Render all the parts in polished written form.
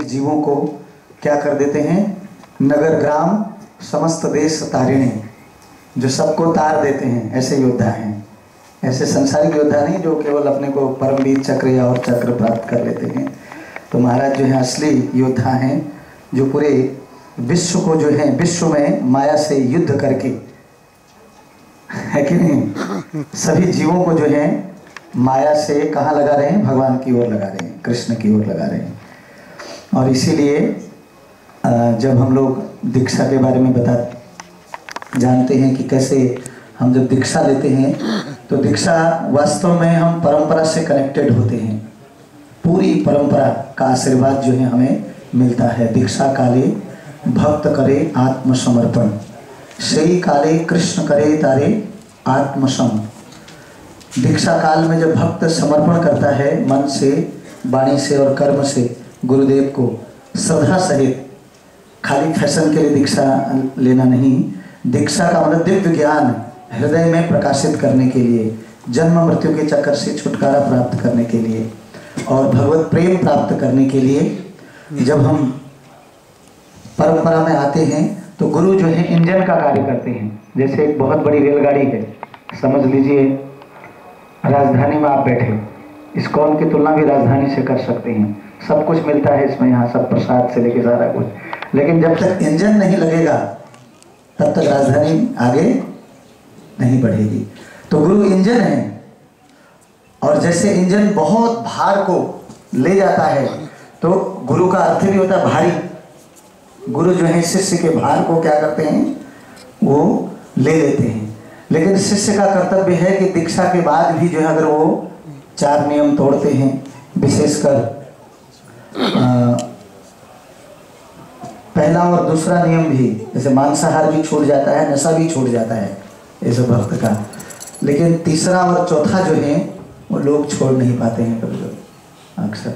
जीवों को क्या कर देते हैं, नगर ग्राम समस्त देश तारिणी, जो सबको तार देते हैं, ऐसे योद्धा हैं। ऐसे संसारिक योद्धा नहीं जो केवल अपने को परमवीर चक्र या और चक्र प्राप्त कर लेते हैं। तो महाराज जो है असली योद्धा हैं, जो पूरे विश्व को जो है विश्व में माया से युद्ध करके, है कि नहीं, सभी जीवों को जो है माया से कहाँ लगा रहे हैं, भगवान की ओर लगा रहे हैं, कृष्ण की ओर लगा रहे हैं। और इसीलिए जब हम लोग दीक्षा के बारे में जानते हैं कि कैसे हम जब दीक्षा लेते हैं तो दीक्षा वास्तव में हम परंपरा से कनेक्टेड होते हैं। पूरी परंपरा का आशीर्वाद जो है हमें मिलता है। दीक्षा काले भक्त करे आत्मसमर्पण, सही काले कृष्ण करे तारे आत्मसम। दीक्षा काल में जब भक्त समर्पण करता है मन से, वाणी से और कर्म से गुरुदेव को श्रद्धा सहित, खाली फैशन के लिए दीक्षा लेना नहीं, दीक्षा का मतलब दिव्य ज्ञान हृदय में प्रकाशित करने के लिए, जन्म मृत्यु के चक्कर से छुटकारा प्राप्त करने के लिए और भगवत प्रेम प्राप्त करने के लिए जब हम परंपरा में आते हैं तो गुरु जो है इंजन का कार्य करते हैं। जैसे एक बहुत बड़ी रेलगाड़ी है, समझ लीजिए राजधानी में आप बैठे, इस्कॉन की तुलना भी राजधानी से कर सकते हैं। सब कुछ मिलता है इसमें, यहाँ सब प्रसाद से लेके सारा कुछ, लेकिन जब तक इंजन नहीं लगेगा तब तक राजधानी आगे नहीं बढ़ेगी। तो गुरु इंजन है, और जैसे इंजन बहुत भार को ले जाता है तो गुरु का अर्थ भी होता है भारी। गुरु जो है शिष्य के भार को क्या करते हैं, वो ले लेते हैं। लेकिन शिष्य का कर्तव्य है कि दीक्षा के बाद भी जो है अगर वो 4 नियम तोड़ते हैं, विशेषकर पहला और दूसरा नियम भी, जैसे मांसाहार भी छूट जाता है, नशा भी छूट जाता है ऐसे भक्त का, लेकिन तीसरा और चौथा जो है वो लोग छोड़ नहीं पाते हैं कभी कभी अक्सर।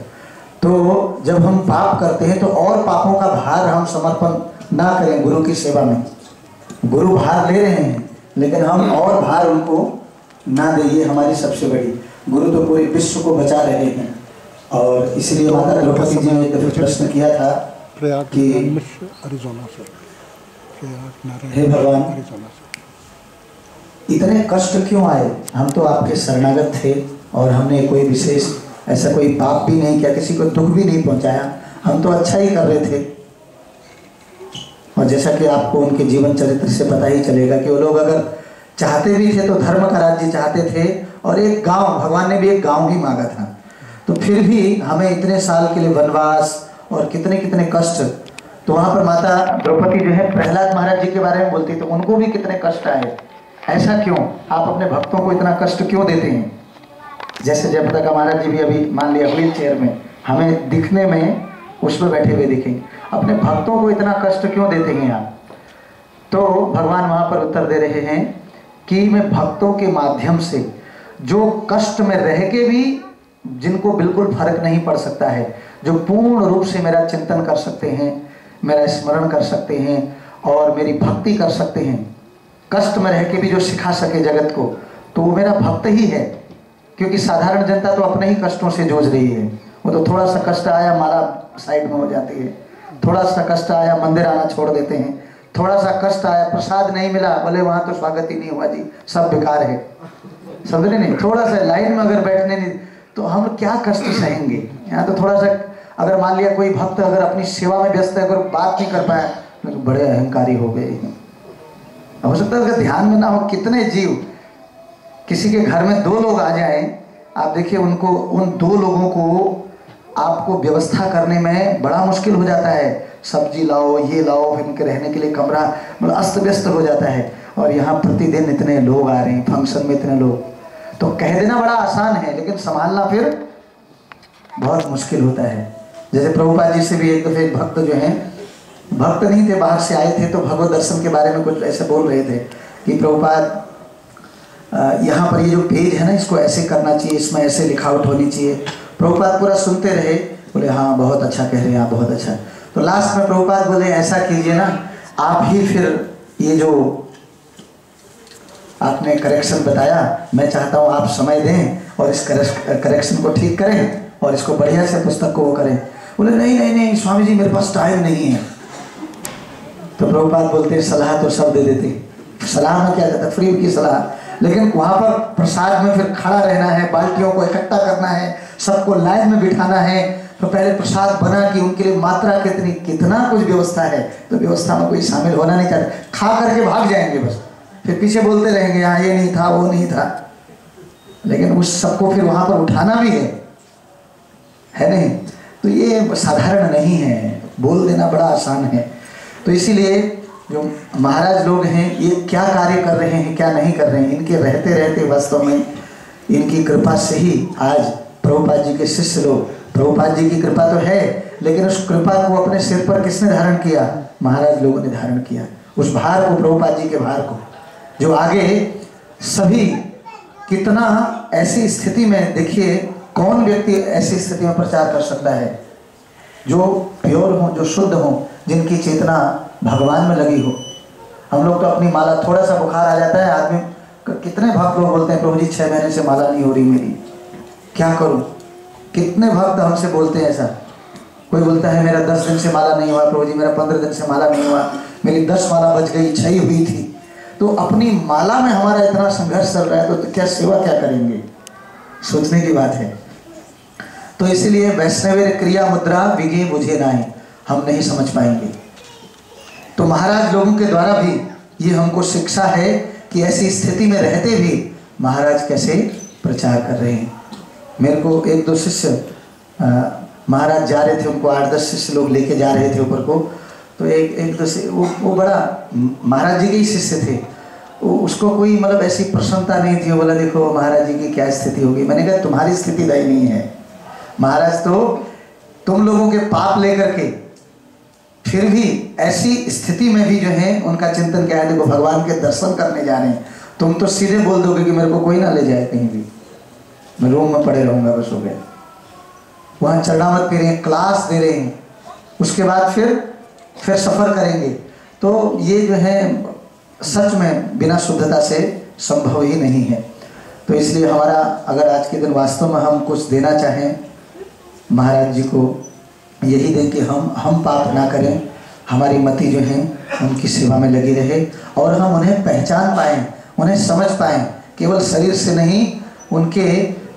तो जब हम पाप करते हैं तो और पापों का भार हम समर्पण ना करें गुरु की सेवा में। गुरु भार ले रहे हैं लेकिन हम और भार उनको ना दें, ये हमारी सबसे बड़ी, गुरु तो पूरे विश्व को बचा रहे हैं। और इसलिए माता द्रौपदी जी ने एक प्रश्न किया था कि हे भगवान इतने कष्ट क्यों आए, हम तो आपके शरणागत थे और हमने कोई विशेष ऐसा कोई पाप भी नहीं किया, किसी को दुख भी नहीं पहुंचाया, हम तो अच्छा ही कर रहे थे। और जैसा कि आपको उनके जीवन चरित्र से पता ही चलेगा कि वो लोग अगर चाहते भी थे तो धर्म का राज्य चाहते थे, और एक गांव, भगवान ने भी एक गांव ही मांगा था, तो फिर भी हमें इतने साल के लिए वनवास और कितने कितने कष्ट। तो वहाँ पर माता द्रौपदी जो है प्रहलाद महाराज जी के बारे में बोलती तो उनको भी कितने कष्ट आए। ऐसा क्यों, आप अपने भक्तों को इतना कष्ट क्यों देते हैं? जैसे जयप्रदा महाराज जी भी अभी मान लिया व्हील चेयर में, हमें दिखने में उस पर बैठे हुए दिखेंगे, अपने भक्तों को इतना कष्ट क्यों देते हैं आप? तो भगवान वहाँ पर उत्तर दे रहे हैं कि मैं भक्तों के माध्यम से जो कष्ट में रह के भी जिनको बिल्कुल फर्क नहीं पड़ सकता है, जो पूर्ण रूप से मेरा चिंतन कर सकते हैं, मेरा स्मरण कर सकते हैं और मेरी भक्ति कर सकते हैं, कष्ट में रह के भी जो सिखा सके जगत को, तो वो मेरा भक्त ही है। क्योंकि साधारण जनता तो अपने ही कष्टों से जूझ रही है। वो तो थोड़ा सा कष्ट आया माला साइड में हो जाती है, थोड़ा सा कष्ट आया मंदिर आना छोड़ देते हैं, थोड़ा सा कष्ट आया प्रसाद नहीं मिला, बोले वहाँ तो स्वागत ही नहीं हुआ जी, सब बेकार है, समझ रहे नहीं, थोड़ा सा लाइन में अगर बैठने नहीं तो हम क्या कष्ट सहेंगे। यहाँ तो थोड़ा सा अगर मान लिया कोई भक्त अगर अपनी सेवा में व्यस्त है, अगर बात नहीं कर पाया तो बड़े अहंकारी हो गए। हो सकता है अगर ध्यान में ना हो, कितने जीव, किसी के घर में 2 लोग आ जाएं, आप देखिए उनको, उन 2 लोगों को आपको व्यवस्था करने में बड़ा मुश्किल हो जाता है। सब्जी लाओ, ये लाओ, फिर उनके रहने के लिए कमरा, मतलब अस्त व्यस्त हो जाता है। और यहाँ प्रतिदिन इतने लोग आ रहे हैं, फंक्शन में इतने लोग, तो कह देना बड़ा आसान है लेकिन संभालना फिर बहुत मुश्किल होता है। जैसे प्रभुपाद जी से भी एक दफे भक्त जो हैं, भक्त नहीं थे, बाहर से आए थे, तो भगवत दर्शन के बारे में कुछ ऐसे बोल रहे थे कि प्रभुपाद यहाँ पर ये जो पेज है ना, इसको ऐसे करना चाहिए, इसमें ऐसे लिखावट होनी चाहिए। प्रभुपाद पूरा सुनते रहे, बोले हाँ बहुत अच्छा कह रहे हैं आप, बहुत अच्छा। तो लास्ट में प्रभुपाद बोले ऐसा कीजिए ना, आप ही फिर ये जो आपने करेक्शन बताया, मैं चाहता हूँ आप समय दें और इस करेक्शन को ठीक करें और इसको बढ़िया से पुस्तक को वो करें। बोले नहीं नहीं नहीं स्वामी जी मेरे पास टाइम नहीं है। तो प्रभुपाद बोलते सलाह तो सब दे देते, सलाह में क्या जाता, फ्री की सलाह, लेकिन वहाँ पर प्रसाद में फिर खड़ा रहना है, बाल्टियों को इकट्ठा करना है, सबको लाइन में बिठाना है। तो पहले प्रसाद बना कि उनके लिए मात्रा कितनी, कितना कुछ व्यवस्था है, तो व्यवस्था में कोई शामिल होना नहीं चाहता, खा करके भाग जाएंगे बस, फिर पीछे बोलते रहेंगे यहाँ ये नहीं था वो नहीं था। लेकिन उस सबको फिर वहाँ पर उठाना भी है नहीं, तो ये साधारण नहीं है, बोल देना बड़ा आसान है। तो इसीलिए जो महाराज लोग हैं ये क्या कार्य कर रहे हैं क्या नहीं कर रहे हैं, इनके रहते रहते वास्तव में इनकी कृपा से ही आज प्रभुपाद जी के शिष्य लोग, प्रभुपाद जी की कृपा तो है लेकिन उस कृपा को अपने सिर पर किसने धारण किया, महाराज लोगों ने धारण किया, उस भार को, प्रभुपाद जी के भार को, जो आगे सभी कितना ऐसी स्थिति में, देखिए कौन व्यक्ति ऐसी स्थिति में प्रचार कर सकता है जो प्योर हो, जो शुद्ध हो, जिनकी चेतना भगवान में लगी हो। हम लोग तो अपनी माला, थोड़ा सा बुखार आ जाता है आदमी, कितने भक्त लोग बोलते हैं प्रभु जी 6 महीने से माला नहीं हो रही मेरी, क्या करूं। कितने भक्त हमसे बोलते हैं ऐसा, कोई बोलता है मेरा 10 दिन से माला नहीं हुआ प्रभु जी, मेरा 15 दिन से माला नहीं हुआ, मेरी 10 माला बच गई, 6 हुई थी। तो अपनी माला में हमारा इतना संघर्ष चल रहा है तो क्या सेवा क्या करेंगे, सोचने की बात है। तो इसीलिए वैष्णवेर क्रिया मुद्रा विगे बुझे नाहीं, हम नहीं समझ पाएंगे। तो महाराज लोगों के द्वारा भी ये हमको शिक्षा है कि ऐसी स्थिति में रहते भी महाराज कैसे प्रचार कर रहे हैं। मेरे को 1-2 शिष्य महाराज जा रहे थे, उनको 8-10 शिष्य लोग लेके जा रहे थे ऊपर को, तो एक वो बड़ा महाराज जी के ही शिष्य थे, उसको कोई मतलब ऐसी प्रसन्नता नहीं थी। वो बोला देखो महाराज जी की क्या स्थिति होगी। मैंने कहा तुम्हारी स्थिति दयनीय है, महाराज तो तुम लोगों के पाप लेकर के फिर भी ऐसी स्थिति में भी जो है उनका चिंतन क्या है, देखो भगवान के दर्शन करने जा रहे हैं, तुम तो सीधे बोल दोगे कि मेरे को कोई ना ले जाए कहीं भी, मैं रूम में पड़े रहूँगा बस, हो गया। वहाँ चढ़ा मत पी रहे हैं, क्लास दे रहे हैं, उसके बाद फिर सफ़र करेंगे। तो ये जो है सच में बिना शुद्धता से संभव ही नहीं है। तो इसलिए हमारा अगर आज के दिन वास्तव में हम कुछ देना चाहें महाराज जी को, यही दें कि हम पाप ना करें, हमारी मति जो है उनकी सेवा में लगी रहे और हम उन्हें पहचान पाएँ, उन्हें समझ पाएँ, केवल शरीर से नहीं उनके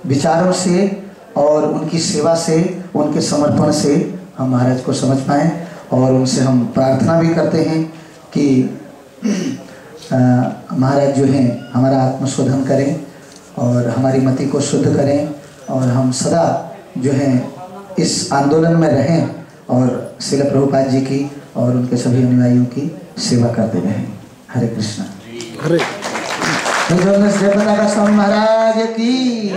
विचारों से और उनकी सेवा से, उनके समर्पण से हम महाराज को समझ पाएँ। और उनसे हम प्रार्थना भी करते हैं कि महाराज जो हैं हमारा आत्मशोधन करें और हमारी मति को शुद्ध करें और हम सदा जो हैं इस आंदोलन में रहें और श्रील प्रभुपाद जी की और उनके सभी अनुयायियों की सेवा करते रहें। हरे कृष्णा। हरे जयपता का स्वामी महाराज की,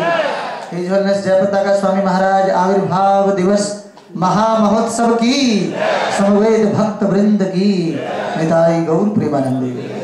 जयपता का स्वामी महाराज आविर्भाव दिवस महामहोत्सव की, समवेत भक्त वृंद की, निताई गौर प्रेमानंदे।